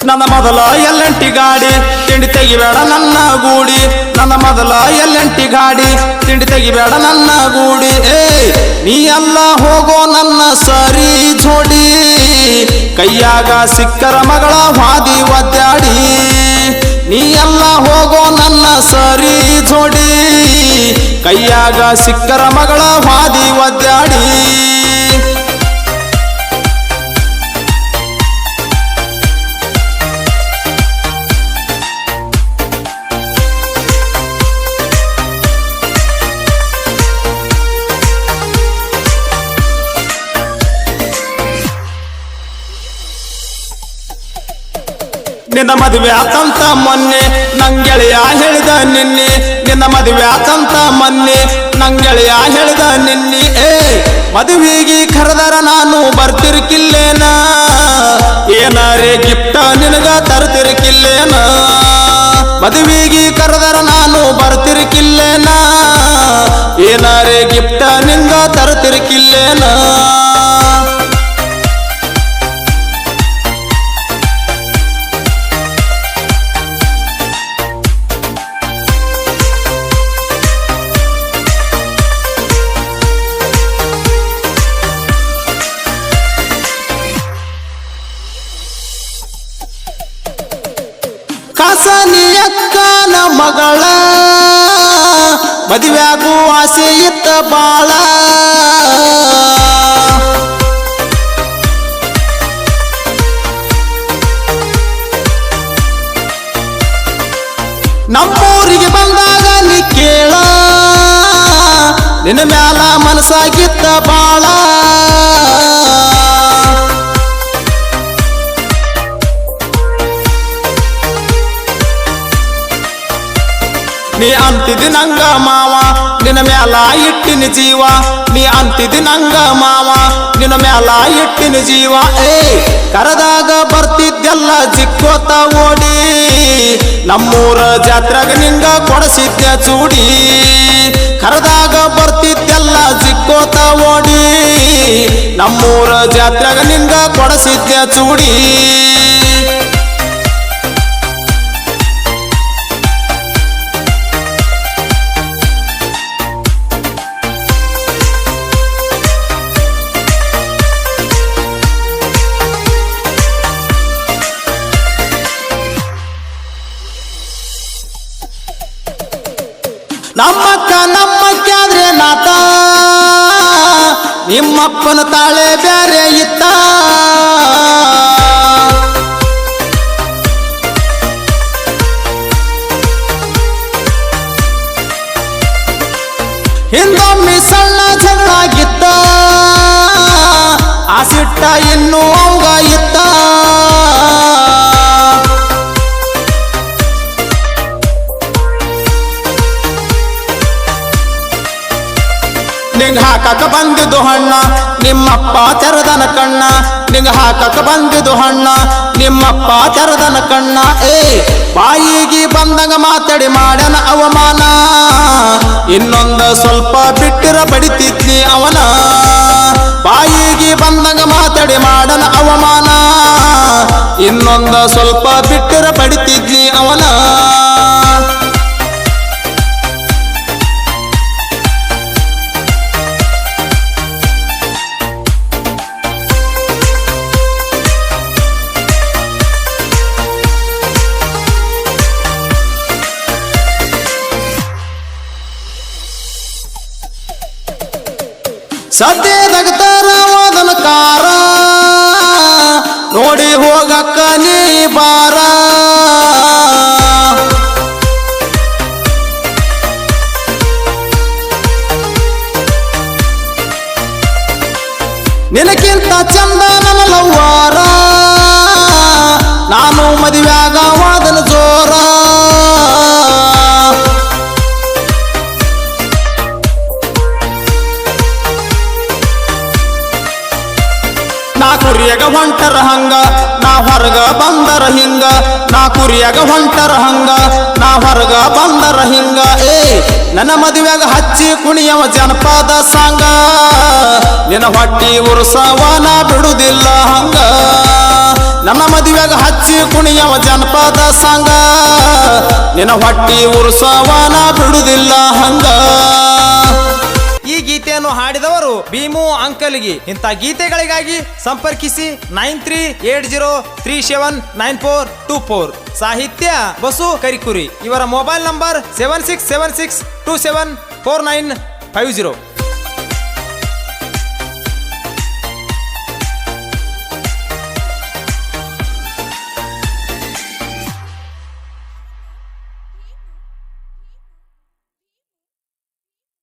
ನನ್ನ ಮೊದಲ ಎಲ್ಲಂಟಿ ಗಾಡಿ ತಿಂಡಿ ತೆಗಿಬೇಡ ನನ್ನ ಗೂಡಿ ನನ್ನ ಮೊದಲ ಎಲ್ಲಂಟಿ ಗಾಡಿ ತಿಂಡಿ ತೆಗಿಬೇಡ ನನ್ನ ಗೂಡಿ ನೀ ಎಲ್ಲ ಹೋಗೋ ನನ್ನ ಸರಿ ಜೋಡಿ ಕೈಯಾಗ ಸಿಕ್ಕರ ಮಗಳ ಹಾದಿ ಒದ್ದಾಡಿ ನೀ ಎಲ್ಲ ಹೋಗೋ ನನ್ನ ಸರಿ ಜೋಡಿ ಕೈಯಾಗ ಸಿಕ್ಕರ ಮಗಳ ಹಾದಿ ಒದ್ದಾಡಿ ನಿನ್ನ ಮದುವೆ ಆತಂತ ಮೊನ್ನೆ ನಂಗೆಳೆಯ ಹೇಳಿದ ನಿನ್ನೆ ನಿನ್ನ ಮದುವೆ ಆತಂತ ಮೊನ್ನೆ ನಂಗೆಳೆಯ ಹೇಳಿದ ನಿನ್ನೆ ಮದುವೆಗೆ ಕರೆದರ ನಾನು ಬರ್ತಿರ್ಕಿಲ್ಲೇನ ಏನಾರೇ ಗಿಫ್ಟ ನಿನಗ ತರ್ತಿರ್ಕಿಲ್ಲೇನ ಮದುವೆಗೆ ಕರೆದರ ನಾನು ಬರ್ತಿರ್ಕಿಲ್ಲೇನ ಏನಾರೇ ಗಿಫ್ಟ ನಿಂಗ ತರ್ತಿರ್ಕಿಲ್ಲೇನ ಕಸನಿಯಕ್ಕನ ಮಗಳ ಮದುವೆಯಾಗೂ ಆಸೆ ಇತ್ತ ಬಾಳ ನಮ್ಮೂರಿಗೆ ಬಂದಾಗ ನೀ ಕೇಳ ನಿನ್ನ ಮ್ಯಾಲ ಮನಸ್ಸಾಗಿತ್ತ ಬಾಳ ನೀ ಅಂತಿದಿ ನಂಗ ಮಾವ ನಿನ್ನ ಮ್ಯಾಲ ಇಟ್ಟಿನ ಜೀವ ನೀ ಅಂತಿದಿ ನಂಗ ಮಾವ ನಿನ್ನ ಮ್ಯಾಲ ಇಟ್ಟಿನ ಜೀವ ಕರೆದಾಗ ಬರ್ತಿದ್ದೆಲ್ಲ ಜಿಕ್ಕೋತ ಓಡಿ ನಮ್ಮೂರ ಜಾತ್ರೆಗ ನಿಂಗ ಕೊಡಿಸಿದ್ದೆ ಚೂಡಿ ಕರೆದಾಗ ಬರ್ತಿದ್ದೆಲ್ಲ ಜಿಕ್ಕೋತ ಓಡಿ ನಮ್ಮೂರ ಜಾತ್ರೆಗ ನಿಂಗ ಕೊಡಿಸಿದ್ದೆ ಚೂಡಿ ನಮ್ಮಕ್ಕ ಆದ್ರೆ ನಾತ ನಿಮ್ಮಪ್ಪನ ತಾಳೆ ಬ್ಯಾರೆ ಇತ್ತ ಹಿಂದೊಮ್ಮೆ ಸಣ್ಣ ಜಗಳಾಗಿತ್ತ ಆ ಸಿಟ್ಟ ಇನ್ನೂ ಅವಂಗ ಇತ್ತ ನಿಂಗ ಹಾಕಕ ಬಂದಿದ್ದು ಹಣ್ಣ ನಿಮ್ಮಪ್ಪ ತೆರದನ ಕಣ್ಣ ನಿಂಗ ಹಾಕಕ ಬಂದಿದ್ದು ಹಣ್ಣ ನಿಮ್ಮಪ್ಪ ತೆರದನ ಕಣ್ಣ ಬಾಯಿಗೆ ಬಂದಂಗ ಮಾತಾಡಿ ಮಾಡ್ಯಾನ ಅವಮಾನ ಇನ್ನೊಂದು ಸ್ವಲ್ಪ ಬಿಟ್ಟಿರ ಬಡಿತಿದ್ನಿ ಅವನ ಬಾಯಿಗೆ ಬಂದಂಗ ಮಾತಾಡಿ ಮಾಡನ ಅವಮಾನ ಇನ್ನೊಂದು ಸ್ವಲ್ಪ ಬಿಟ್ಟಿರ ಬಡಿತಿದ್ನಿ ಅವನ ಸದ್ಯದಾಗ ತರವಾದನ ಕಾರ ನೋಡಿ ಹೋಗಕ್ಕ ನೀ ಬಾರ ನಿನಕ್ಕಿಂತ ಚಂದ ನನ್ನ ಲವ್ವಾರ ನಾನು ಮದುವೆಯಾಗ ವಾದನ ಜೋರ ನಾ ಕುರಿಯಾಗ ಹೊಂಟರ ಹಂಗ ನಾ ಹೊರಗ ಬಂದರ ಹಿಂಗ ನಾ ಕುರಿಯಾಗ ಹೊಂಟರ ಹಂಗ ನಾ ಹೊರಗ ಬಂದರ ಹಿಂಗ ನನ್ನ ಮದುವೆಯಾಗ ಹಚ್ಚಿ ಕುಣಿಯವ ಜನಪದ ಸಾಂಗ ನಿನ್ನ ಹೊಟ್ಟಿ ಉರ್ಸವನ ಬಿಡುದಿಲ್ಲ ಹಂಗ ನನ್ನ ಮದುವೆಗ ಹಚ್ಚಿ ಕುಣಿಯವ ಜನಪದ ಸಂಗ ನಿನ್ನ ಹೊಟ್ಟಿ ಉರ್ಸವನ ಬಿಡುದಿಲ್ಲ ಹಂಗ. ಈ ಗೀತೆಯನ್ನು ಹಾಡಿದವರು ಭೀಮು ಅಂಕಲ್ಗಿ. ಇಂಥ ಗೀತೆಗಳಿಗಾಗಿ ಸಂಪರ್ಕಿಸಿ 9380379424. ಸಾಹಿತ್ಯ ಬಸು ಕರಿಕುರಿ. ಇವರ ಮೊಬೈಲ್ ನಂಬರ್ 7676274950.